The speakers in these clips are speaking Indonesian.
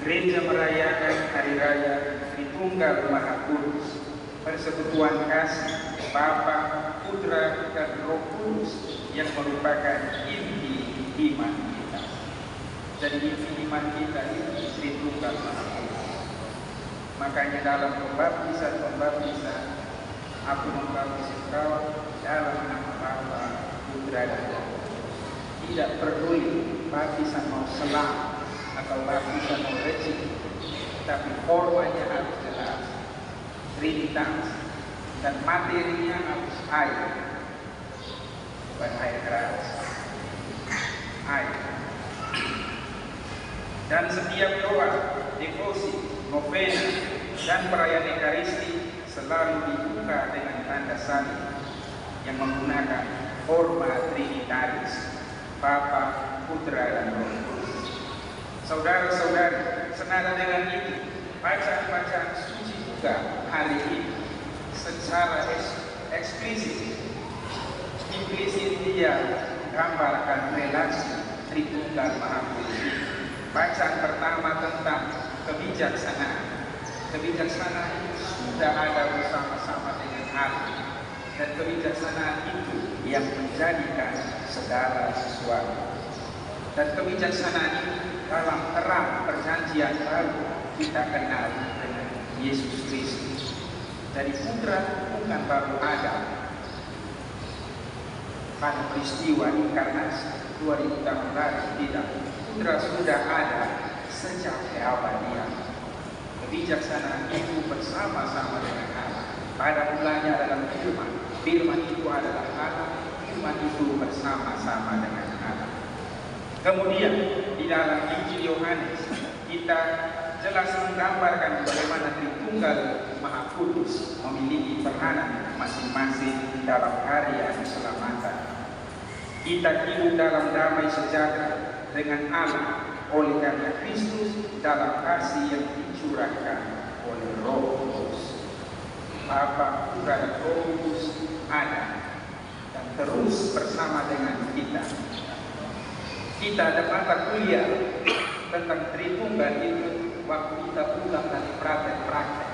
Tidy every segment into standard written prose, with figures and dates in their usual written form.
Gereja merayakan Hari Raya Tritunggal Maha Kudus, persekutuan kasih Bapa, Putra, dan Roh Kudus yang merupakan inti iman kita. Jadi inti iman kita ini Tritunggal Maha Kudus. Makanya dalam pembaptisan aku membaptis engkau dalam nama Bapa, Putra, dan Roh Kudus. Tidak peduli baptisan mau selam atau baptisan mau recik, tapi formanya harus jelas, trinitas, dan materinya harus air, bukan air keras, air. Dan setiap doa, devosi, novena, dan perayaan Ekaristi selalu dibuka dengan tanda salib yang menggunakan forma trinitaris, Bapa, Putra, dan Roh Kudus. Saudara-saudari, senada dengan itu, bacaan-bacaan suci juga hari ini secara eksplisit, implisit dia gambarkan relasi Tritunggal Maha Kudus. Bacaan pertama tentang kebijaksanaan. Kebijaksanaan itu sudah ada bersama-sama dengan Allah, dan kebijaksanaan itu yang menjadikan segala sesuatu. Dan kebijaksanaan itu dalam terang perjanjian baru kita kenal dengan Yesus Kristus. Jadi Putra bukan baru ada pada peristiwa inkarnasi 2000 tahun lalu, tidak. Putra sudah ada sejak keabadian. Kebijaksanaan itu bersama-sama dengan Allah. Pada mulanya dalam firman, firman itu adalah Allah, firman itu bersama-sama dengan Allah. Kemudian di dalam Injil Yohanes kita jelas menggambarkan bagaimana Tritunggal Maha Kudus memiliki peranan masing-masing dalam karya keselamatan. Kita hidup dalam damai sejahtera dengan Allah oleh karena Kristus dalam kasih yang dicurahkan oleh Roh Kudus. Bapa, Putra, dan Roh Kudus ada dan terus bersama dengan kita. Kita ada mata kuliah tentang Tritunggal itu waktu kita pulang dari praktek-praktek.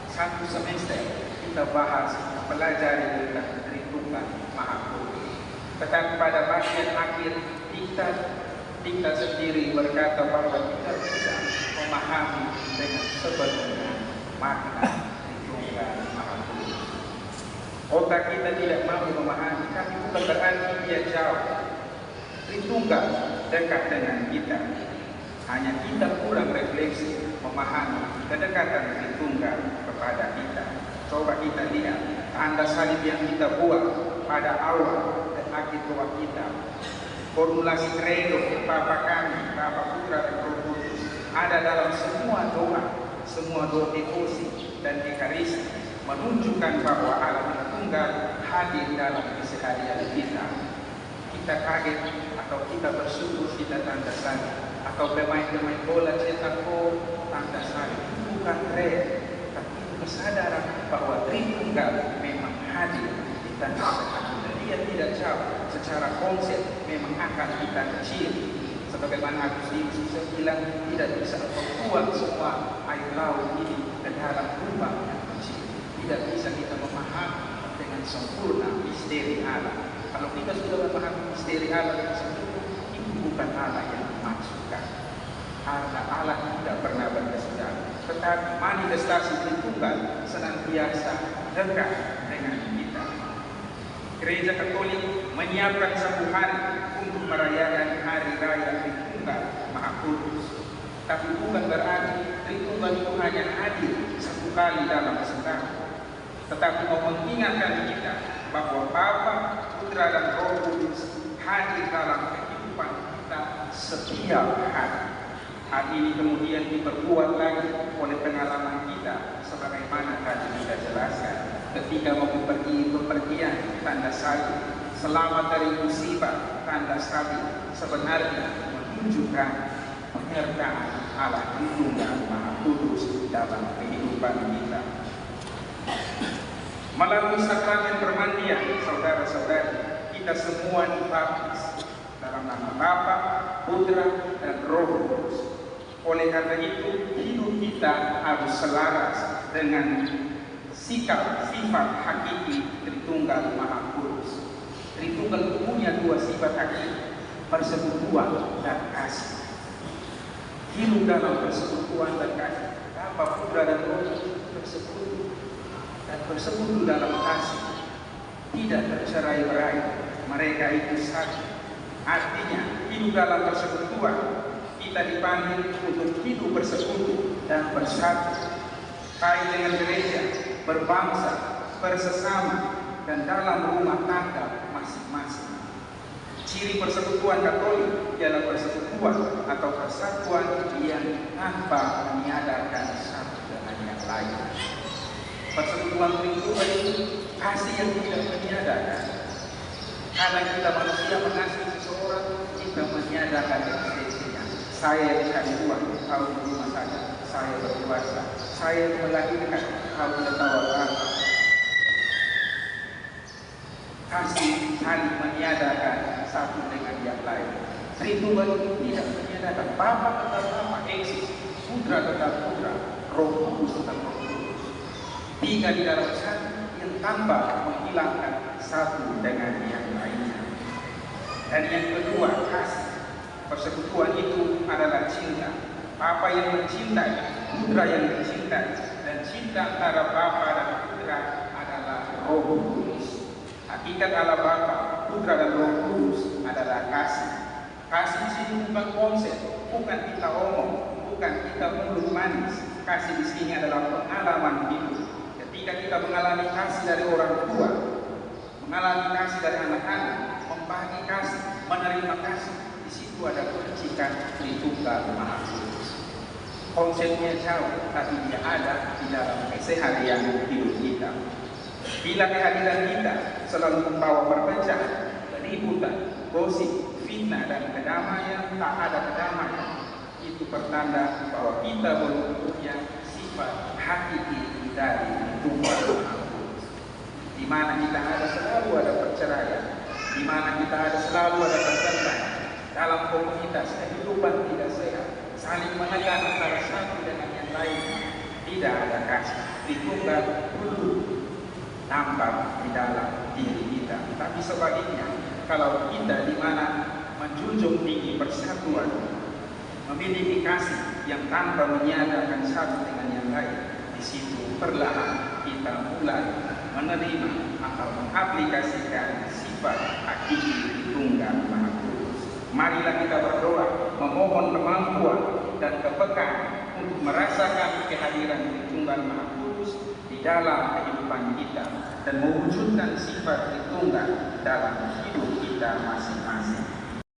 Satu semester kita bahas, pelajari tentang Tritunggal Maha Kudus. Tetapi pada bagian akhir kita sendiri berkata bahwa kita bisa memahami dengan sebenarnya makna Tritunggal Maha Kudus. Otak kita tidak mampu memahami, tapi bukan berarti dia jauh. Tritunggal dekat dengan kita. Hanya kita kurang refleksi memahami kedekatan Tritunggal kepada kita. Coba kita lihat tanda salib yang kita buat pada awal dan akhir doa kita. Formulasi credo Bapa kami, Bapa, Putra, dan Roh Kudus ada dalam semua doa devosi dan Ekaristi, menunjukkan bahwa Allah Tritunggal hadir dalam keseharian kita. Kita kaget atau kita bersyukur kita tanda salib, atau pemain-pemain bola cetak gol tanda salib. Itu bukan tren, tapi itu kesadaran bahwa Tritunggal memang hadir di tanda salib. Dan dia tidak jauh secara konsep, memang akan kita kecil. Sebagaimana Agustinus bilang, tidak bisa membuang semua air laut ini ke dalam lubang yang kecil. Tidak bisa kita memahami dengan sempurna misteri Allah. Kalau kita sudah memahami misteri Allah yang sempurna, itu bukan Allah yang dimaksudkan. Karena Allah tidak pernah berkesudahan, tetapi manifestasi Tritunggal senantiasa dekat dengan kita. Gereja Katolik menyiapkan satu hari untuk merayakan Hari Raya Tritunggal Maha Kudus. Tapi bukan berarti Tritunggal itu hanya hadir satu kali dalam setahun, tetapi mau mengingatkan kita bahwa Bapa, Putra, dan Roh Kudus hadir dalam kehidupan kita setiap hari. Hal ini kemudian diperkuat lagi oleh pengalaman kita, sebagaimana tadi kita jelaskan ketika mau pergi bepergian tanda salib, selamat dari musibah tanda salib, sebenarnya menunjukkan penyertaan Allah Tritunggal Maha Kudus dalam kehidupan kita. Melalui sakramen permandian, saudara-saudari, kita semua dibaptis dalam nama Bapa, Putra, dan Roh Kudus. Oleh karena itu, hidup kita harus selaras dengan sikap sifat hakiki Tritunggal Maha Kudus. Tritunggal punya dua sifat hakiki, persekutuan dan kasih. Hidup dalam persekutuan dan kasih. Bapa, Putra dan Roh bersekutu dan bersekutu dalam kasih, tidak tercerai-berai. Mereka itu satu. Artinya hidup dalam persekutuan, kita dipanggil untuk hidup bersekutu dan bersatu, kait dengan gereja, berbangsa, bersesama, dan dalam rumah tangga masing-masing. Ciri persekutuan Katolik ialah persekutuan atau persatuan yang tanpa meniadakan satu dengan yang lain. Persekutuan Tritunggal itu kasih yang tidak meniadakan. Karena kita manusia mengasihi seseorang, kita meniadakan eksistensinya. Saya cari uang, kau di rumah saja. Saya berpuasa, saya melahirkan, kau tidak tahu apa. Kasih saling meniadakan satu dengan yang lain. Tritunggal itu tidak meniadakan. Bapa tetap Bapa, eksis. Putra tetap Putra, Roh Kudus tetap Roh Kudus. Tiga di dalam satu yang tanpa menghilangkan satu dengan yang lainnya. Dan yang kedua, kasih. Persekutuan itu adalah cinta. Bapa yang mencintai, Putra yang mencintai, dan cinta antara Bapa dan Putra adalah Roh Kudus. Hakikat Allah Bapa, Putra dan Roh Kudus adalah kasih. Kasih di sini bukan konsep, bukan kita omong, bukan kita mulut manis. Kasih di sini adalah pengalaman hidup. Ketika kita mengalami kasih dari orang tua, mengalami kasih dari anak-anak, membagi kasih, menerima kasih, di situ ada percikan Tritunggal Maha Kudus. Konsepnya jauh, tapi dia ada di dalam keseharian hidup kita. Bila kehadiran kita selalu membawa perpecahan, keributan, gosip, fitnah, dan kedamaian, tak ada kedamaian, itu pertanda bahwa kita belum punya sifat hakiki dari Tritunggal Maha Kudus. Di mana kita ada selalu ada perceraian, di mana kita ada selalu ada pertengkaran dalam komunitas, kehidupan tidak sehat, saling menekan antara satu dengan yang lain, tidak ada kasih. Tritunggal perlu nampak di dalam diri kita. Tapi sebaliknya, kalau kita di mana menjunjung tinggi persatuan, memiliki kasih yang tanpa meniadakan satu dengan yang lain, di situ perlahan kita mulai menerima atau mengaplikasikan sifat hakiki Tritunggal Maha Kudus. Marilah kita berdoa, memohon kemampuan dan kepekaan untuk merasakan kehadiran Tritunggal Maha Kudus di dalam kehidupan kita dan mewujudkan sifat Tritunggal dalam hidup kita masing-masing.